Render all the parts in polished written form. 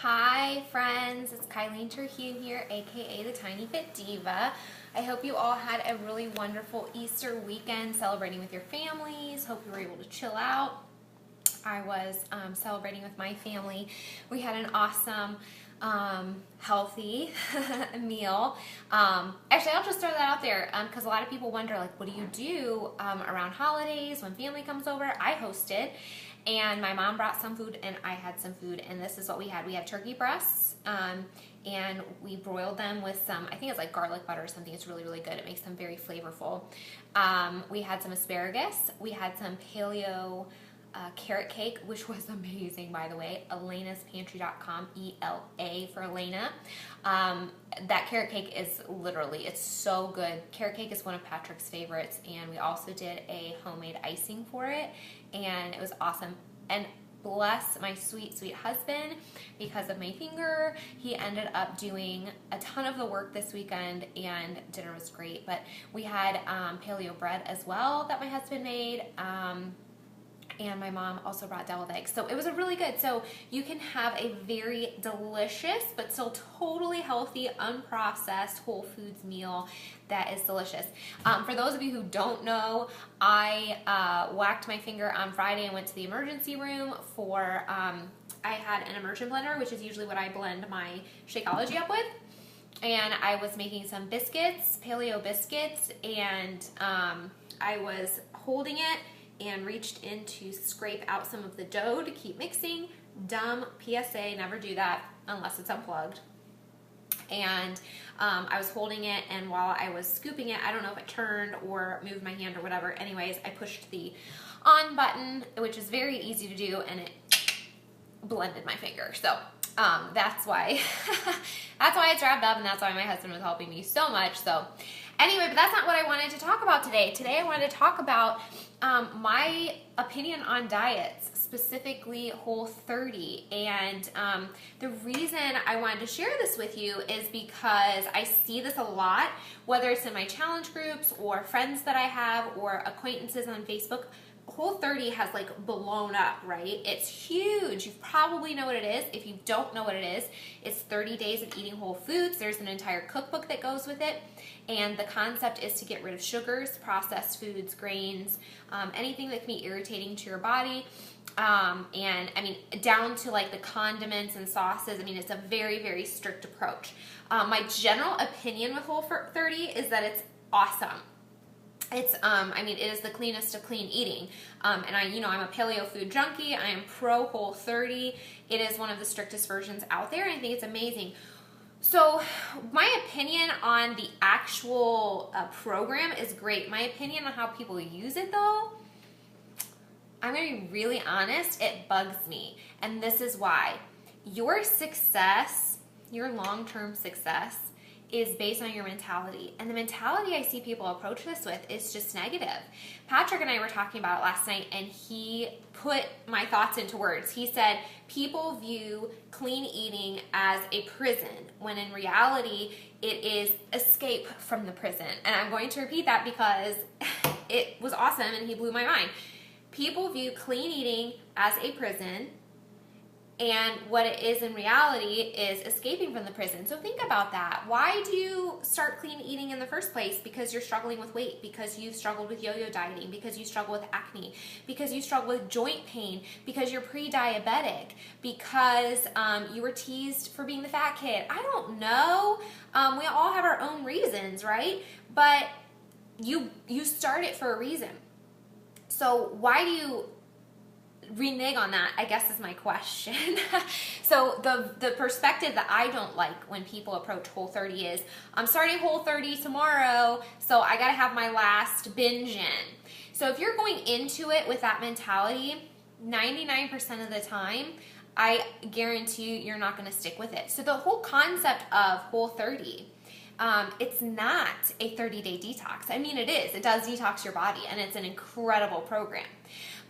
Hi friends, it's Kylene Terhune here, aka the Tiny Fit Diva. I hope you all had a really wonderful Easter weekend celebrating with your families. Hope you were able to chill out. I was celebrating with my family. We had an awesome, healthy meal. Actually, I'll just throw that out there because a lot of people wonder, like, what do you do around holidays when family comes over? I hosted. And my mom brought some food and I had some food, and this is what we had. We had turkey breasts and we broiled them with some, I think it's like garlic butter or something. It's really, really good. It makes them very flavorful. We had some asparagus. We had some paleo carrot cake, which was amazing, by the way. Elena'sPantry.com, E-L-A for Elena. That carrot cake is literally, it's so good. Carrot cake is one of Patrick's favorites, and we also did a homemade icing for it, and it was awesome. And bless my sweet, sweet husband, because of my finger, he ended up doing a ton of the work this weekend, and dinner was great. But we had paleo bread as well that my husband made. And my mom also brought deviled eggs. So it was a really good. So you can have a very delicious, but still totally healthy, unprocessed whole foods meal that is delicious. For those of you who don't know, I whacked my finger on Friday and went to the emergency room for, I had an immersion blender, which is usually what I blend my Shakeology up with. And I was making some biscuits, paleo biscuits, and I was holding it and reached in to scrape out some of the dough to keep mixing. Dumb PSA, never do that unless it's unplugged. And I was holding it, and while I was scooping it, I don't know if it turned or moved my hand or whatever. Anyways, I pushed the on button, which is very easy to do, and it blended my finger. So that's why that's why it's wrapped up, and that's why my husband was helping me so much. So anyway, but that's not what I wanted to talk about today. Today I wanted to talk about my opinion on diets, specifically Whole30. And the reason I wanted to share this with you is because I see this a lot, whether it's in my challenge groups or friends that I have or acquaintances on Facebook. Whole30 has like blown up, right? It's huge. You probably know what it is. If you don't know what it is, it's 30 days of eating whole foods. There's an entire cookbook that goes with it. And the concept is to get rid of sugars, processed foods, grains, anything that can be irritating to your body. And I mean, down to like the condiments and sauces. I mean, it's a very, very strict approach. My general opinion with Whole30 is that it's awesome. It's, I mean, it is the cleanest of clean eating. And I'm a paleo food junkie. I am pro Whole30. It is one of the strictest versions out there, and I think it's amazing. So my opinion on the actual program is great. My opinion on how people use it, though, I'm going to be really honest, it bugs me. And this is why. Your success, your long-term success, is based on your mentality. And the mentality I see people approach this with is just negative. Patrick and I were talking about it last night, and he put my thoughts into words. He said, people view clean eating as a prison, when in reality, it is escape from the prison. And I'm going to repeat that because it was awesome and he blew my mind. People view clean eating as a prison, and what it is in reality is escaping from the prison. So think about that. Why do you start clean eating in the first place? Because you're struggling with weight, because you've struggled with yo-yo dieting, because you struggle with acne, because you struggle with joint pain, because you're pre-diabetic, because you were teased for being the fat kid. I don't know. We all have our own reasons, right? But you start it for a reason. So why do you renege on that, I guess, is my question. So the perspective that I don't like when people approach Whole30 is, I'm starting Whole30 tomorrow, so I gotta have my last binge in. So if you're going into it with that mentality, 99% of the time, I guarantee you, you're not gonna stick with it. So the whole concept of Whole30, it's not a 30-day detox. I mean, it is. It does detox your body, and it's an incredible program.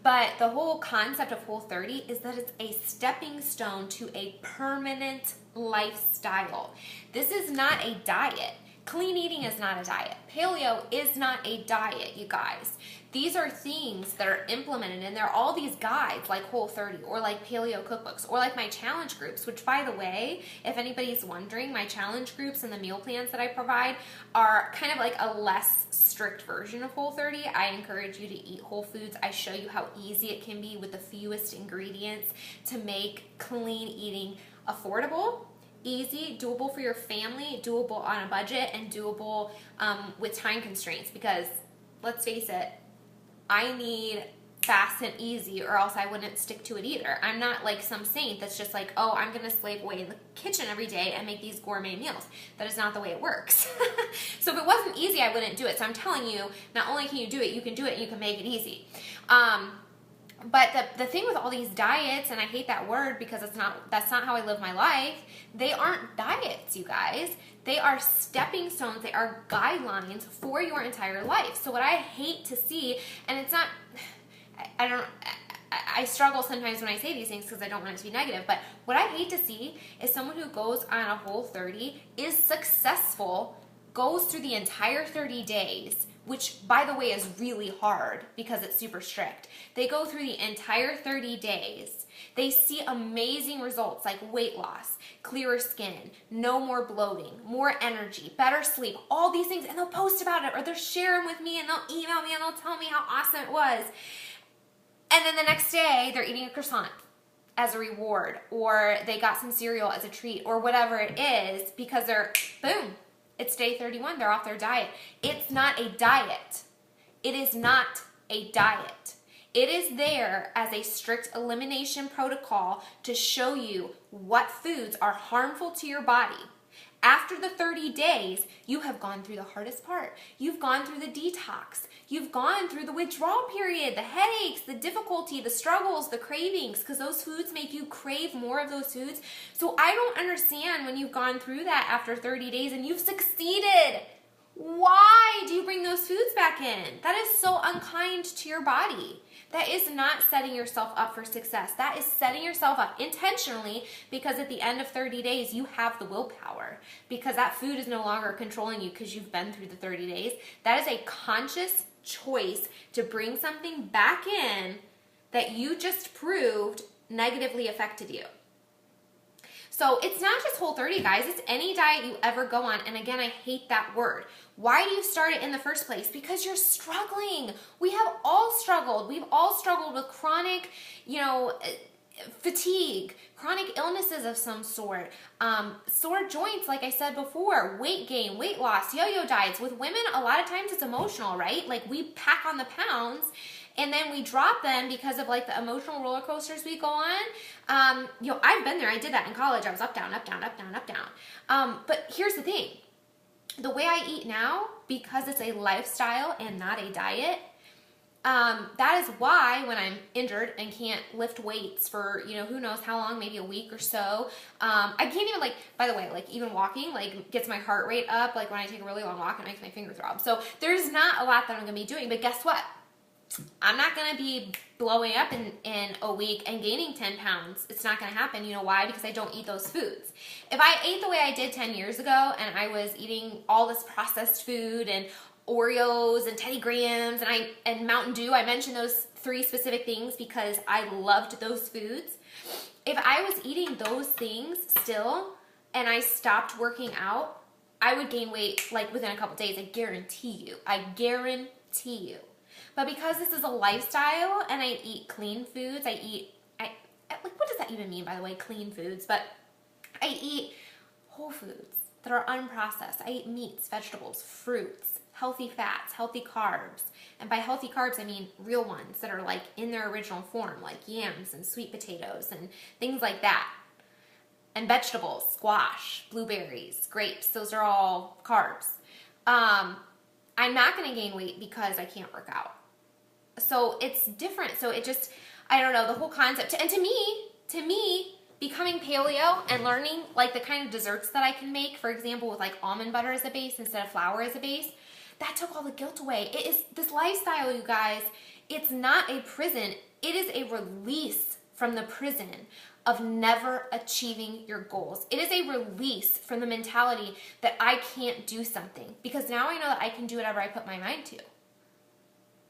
But the whole concept of Whole30 is that it's a stepping stone to a permanent lifestyle. This is not a diet. Clean eating is not a diet. Paleo is not a diet, you guys. These are things that are implemented, and there are all these guides like Whole30 or like paleo cookbooks or like my challenge groups, which, by the way, if anybody's wondering, my challenge groups and the meal plans that I provide are kind of like a less strict version of Whole30. I encourage you to eat whole foods. I show you how easy it can be with the fewest ingredients to make clean eating affordable, easy, doable for your family, doable on a budget, and doable with time constraints, because let's face it, I need fast and easy, or else I wouldn't stick to it either. I'm not like some saint that's just like, oh, I'm going to slave away in the kitchen every day and make these gourmet meals. That is not the way it works. So if it wasn't easy, I wouldn't do it. So I'm telling you, not only can you do it, you can do it and you can make it easy. But the thing with all these diets, and I hate that word because that's not how I live my life, they aren't diets, you guys. They are stepping stones. They are guidelines for your entire life. So what I hate to see, and it's not, I struggle sometimes when I say these things because I don't want it to be negative, but what I hate to see is someone who goes on a Whole30, is successful, goes through the entire 30 days, which, by the way, is really hard because it's super strict. They go through the entire 30 days. They see amazing results like weight loss, clearer skin, no more bloating, more energy, better sleep, all these things, and they'll post about it, or they'll share them with me, and they'll email me, and they'll tell me how awesome it was. And then the next day, they're eating a croissant as a reward, or they got some cereal as a treat, or whatever it is, because they're, boom, it's day 31, they're off their diet. It's not a diet. It is not a diet. It is there as a strict elimination protocol to show you what foods are harmful to your body. After the 30 days, you have gone through the hardest part. You've gone through the detox. You've gone through the withdrawal period, the headaches, the difficulty, the struggles, the cravings, because those foods make you crave more of those foods. So I don't understand when you've gone through that after 30 days and you've succeeded. Why do you bring those foods back in? That is so unkind to your body. That is not setting yourself up for success. That is setting yourself up intentionally, because at the end of 30 days, you have the willpower, because that food is no longer controlling you because you've been through the 30 days. That is a conscious choice to bring something back in that you just proved negatively affected you. So it's not just Whole30, guys. It's any diet you ever go on. And again, I hate that word. Why do you start it in the first place? Because you're struggling. We have all struggled. We've all struggled with chronic, fatigue, chronic illnesses of some sort, sore joints, like I said before, weight gain, weight loss, yo-yo diets. With women, a lot of times it's emotional, right? Like we pack on the pounds and then we drop them because of like the emotional roller coasters we go on. I've been there. I did that in college. I was up, down, up, down, up, down, up, down. But here's the thing. The way I eat now, because it's a lifestyle and not a diet, that is why when I'm injured and can't lift weights for, who knows how long, maybe a week or so, I can't even, by the way, even walking, gets my heart rate up, when I take a really long walk, it makes my finger throb. So there's not a lot that I'm going to be doing, but guess what? I'm not going to be blowing up in a week and gaining 10 pounds. It's not going to happen. You know why? Because I don't eat those foods. If I ate the way I did 10 years ago and I was eating all this processed food and Oreos and Teddy Grahams and Mountain Dew, I mentioned those 3 specific things because I loved those foods. If I was eating those things still and I stopped working out, I would gain weight within a couple days. I guarantee you. I guarantee you. But because this is a lifestyle and I eat clean foods, what does that even mean, by the way, clean foods? But I eat whole foods that are unprocessed. I eat meats, vegetables, fruits, healthy fats, healthy carbs. And by healthy carbs, I mean real ones that are in their original form, like yams and sweet potatoes and things like that. And vegetables, squash, blueberries, grapes, those are all carbs. I'm not going to gain weight because I can't work out. So it's different. So it just, I don't know, the whole concept. And to me, becoming paleo and learning the kind of desserts that I can make, for example, with almond butter as a base instead of flour as a base, that took all the guilt away. It is this lifestyle, you guys. It's not a prison. It is a release from the prison of never achieving your goals. It is a release from the mentality that I can't do something, because now I know that I can do whatever I put my mind to.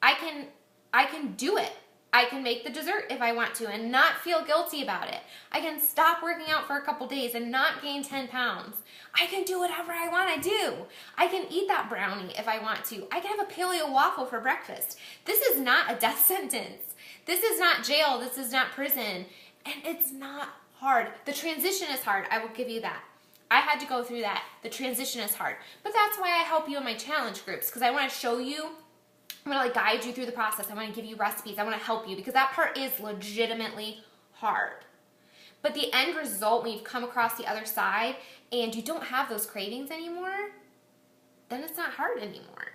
I can do it. I can make the dessert if I want to and not feel guilty about it. I can stop working out for a couple days and not gain 10 pounds. I can do whatever I want to do. I can eat that brownie if I want to. I can have a paleo waffle for breakfast. This is not a death sentence. This is not jail. This is not prison. And it's not hard. The transition is hard. I will give you that. I had to go through that. The transition is hard. But that's why I help you in my challenge groups, because I want to show you, I'm going to like guide you through the process. I want to give you recipes. I want to help you, because that part is legitimately hard. But the end result, when you've come across the other side and you don't have those cravings anymore, then it's not hard anymore.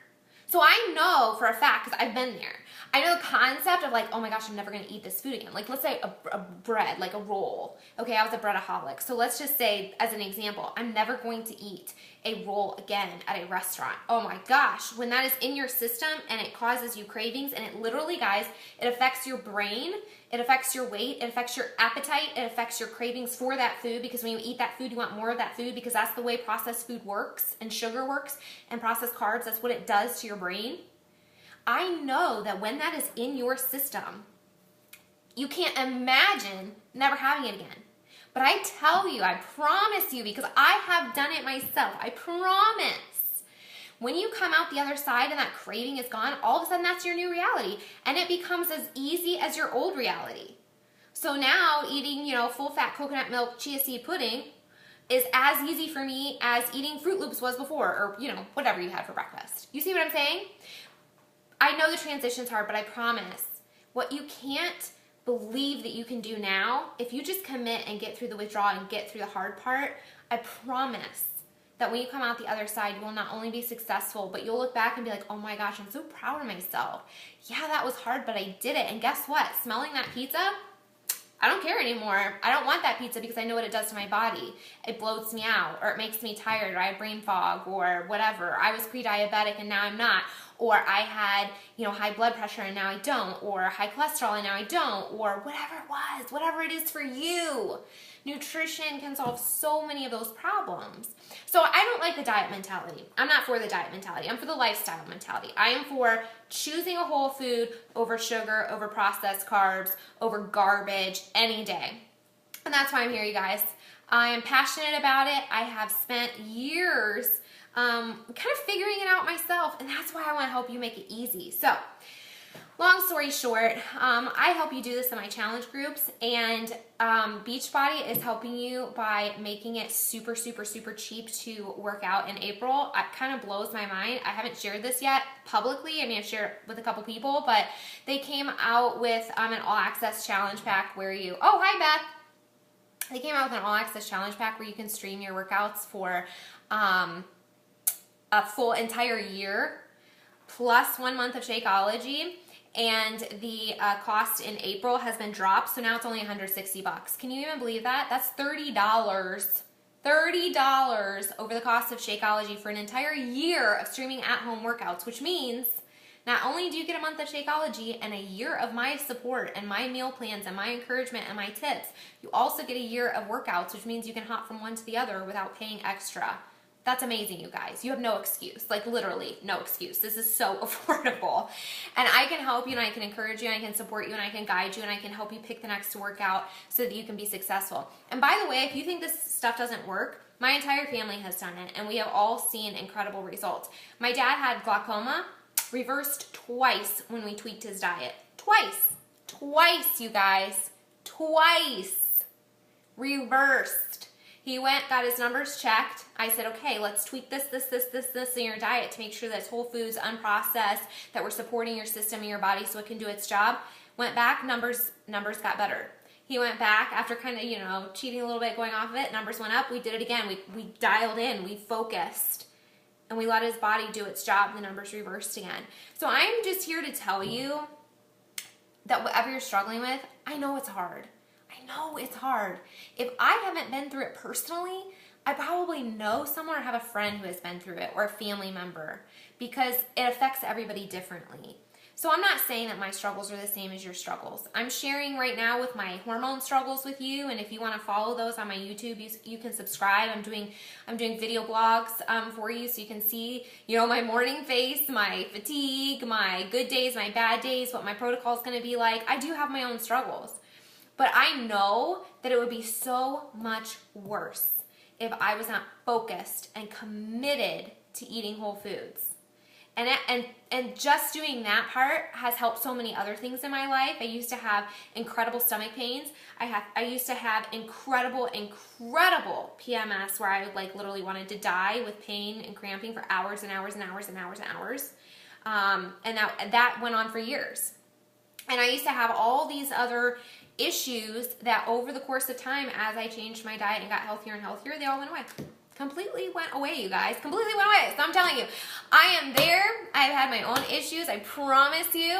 So I know for a fact, because I've been there, I know the concept of like, oh my gosh, I'm never going to eat this food again. Like, let's say a bread, like a roll. Okay, I was a breadaholic. So let's just say, as an example, I'm never going to eat a roll again at a restaurant. Oh my gosh, when that is in your system and it causes you cravings, and it literally, guys, it affects your brain, it affects your weight, it affects your appetite, it affects your cravings for that food, because when you eat that food, you want more of that food, because that's the way processed food works and sugar works and processed carbs, that's what it does to your brain. I know that when that is in your system, you can't imagine never having it again. But I tell you, I promise you, because I have done it myself, I promise, when you come out the other side and that craving is gone, all of a sudden that's your new reality. And it becomes as easy as your old reality. So now eating, full fat coconut milk chia seed pudding is as easy for me as eating Fruit Loops was before, or, whatever you had for breakfast. You see what I'm saying? I know the transition's hard, but I promise, what you can't believe that you can do now, if you just commit and get through the withdrawal and get through the hard part, I promise that when you come out the other side, you will not only be successful, but you'll look back and be like, oh my gosh, I'm so proud of myself. Yeah, that was hard, but I did it. And guess what? Smelling that pizza, I don't care anymore. I don't want that pizza, because I know what it does to my body. It bloats me out, or it makes me tired, or I have brain fog, or whatever. I was pre-diabetic and now I'm not. Or I had, high blood pressure and now I don't. Or high cholesterol and now I don't. Or whatever it was, whatever it is for you. Nutrition can solve so many of those problems. So I don't like the diet mentality. I'm not for the diet mentality. I'm for the lifestyle mentality. I am for choosing a whole food over sugar, over processed carbs, over garbage any day. And that's why I'm here, you guys. I am passionate about it. I have spent years kind of figuring it out myself, and that's why I want to help you make it easy. So, long story short, I help you do this in my challenge groups, and Beachbody is helping you by making it super, super, super cheap to work out in April. It kind of blows my mind. I haven't shared this yet publicly. I mean, I've shared it with a couple people, but they came out with an all-access challenge pack where you, oh, hi, Beth. They came out with an all-access challenge pack where you can stream your workouts for a full entire year, plus 1 month of Shakeology, and the cost in April has been dropped, so now it's only $160. Can you even believe that? That's $30. $30 over the cost of Shakeology for an entire year of streaming at-home workouts, which means not only do you get a month of Shakeology and a year of my support and my meal plans and my encouragement and my tips, you also get a year of workouts, which means you can hop from one to the other without paying extra. That's amazing, you guys. You have no excuse, like literally no excuse. This is so affordable. And I can help you, and I can encourage you, and I can support you, and I can guide you, and I can help you pick the next workout so that you can be successful. And by the way, if you think this stuff doesn't work, my entire family has done it, and we have all seen incredible results. My dad had glaucoma reversed twice when we tweaked his diet. Twice, you guys. Twice. Reversed. He went, got his numbers checked. I said, okay, let's tweak this in your diet to make sure that it's whole foods, unprocessed, that we're supporting your system and your body so it can do its job. Went back, numbers got better. He went back after kind of, cheating a little bit, going off of it. Numbers went up. We did it again. We dialed in. We focused. And we let his body do its job. The numbers reversed again. So I'm just here to tell you that whatever you're struggling with, I know it's hard. I know it's hard. If I haven't been through it personally, I probably know someone or have a friend who has been through it, or a family member, because it affects everybody differently. So I'm not saying that my struggles are the same as your struggles. I'm sharing right now with my hormone struggles with you, and if you want to follow those on my YouTube, you can subscribe. I'm doing video blogs for you, so you can see, my morning face, my fatigue, my good days, my bad days, what my protocol is going to be like. I do have my own struggles, but I know that it would be so much worse if I was not focused and committed to eating whole foods. And just doing that part has helped so many other things in my life. I used to have incredible stomach pains. I used to have incredible PMS where I literally wanted to die with pain and cramping for hours and hours and hours and hours and hours. And that went on for years. And I used to have all these other issues that over the course of time, as I changed my diet and got healthier and healthier, they all went away. Completely went away, you guys. Completely went away. So I'm telling you, I am there. I've had my own issues. I promise you.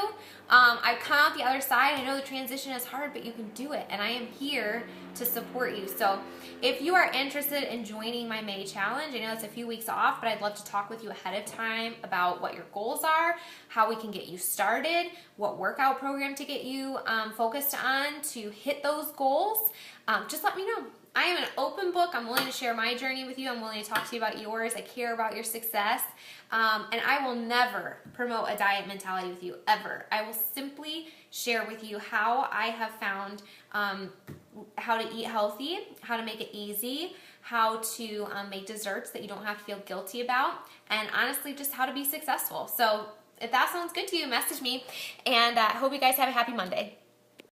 I've come out the other side. I know the transition is hard, but you can do it. And I am here to support you. So if you are interested in joining my May challenge, I know it's a few weeks off, but I'd love to talk with you ahead of time about what your goals are, how we can get you started, what workout program to get you focused on to hit those goals. Just let me know. I am an open book. I'm willing to share my journey with you. I'm willing to talk to you about yours. I care about your success. And I will never promote a diet mentality with you, ever. I will simply share with you how I have found how to eat healthy, how to make it easy, how to make desserts that you don't have to feel guilty about, and honestly, just how to be successful. So if that sounds good to you, message me. And I hope you guys have a happy Monday.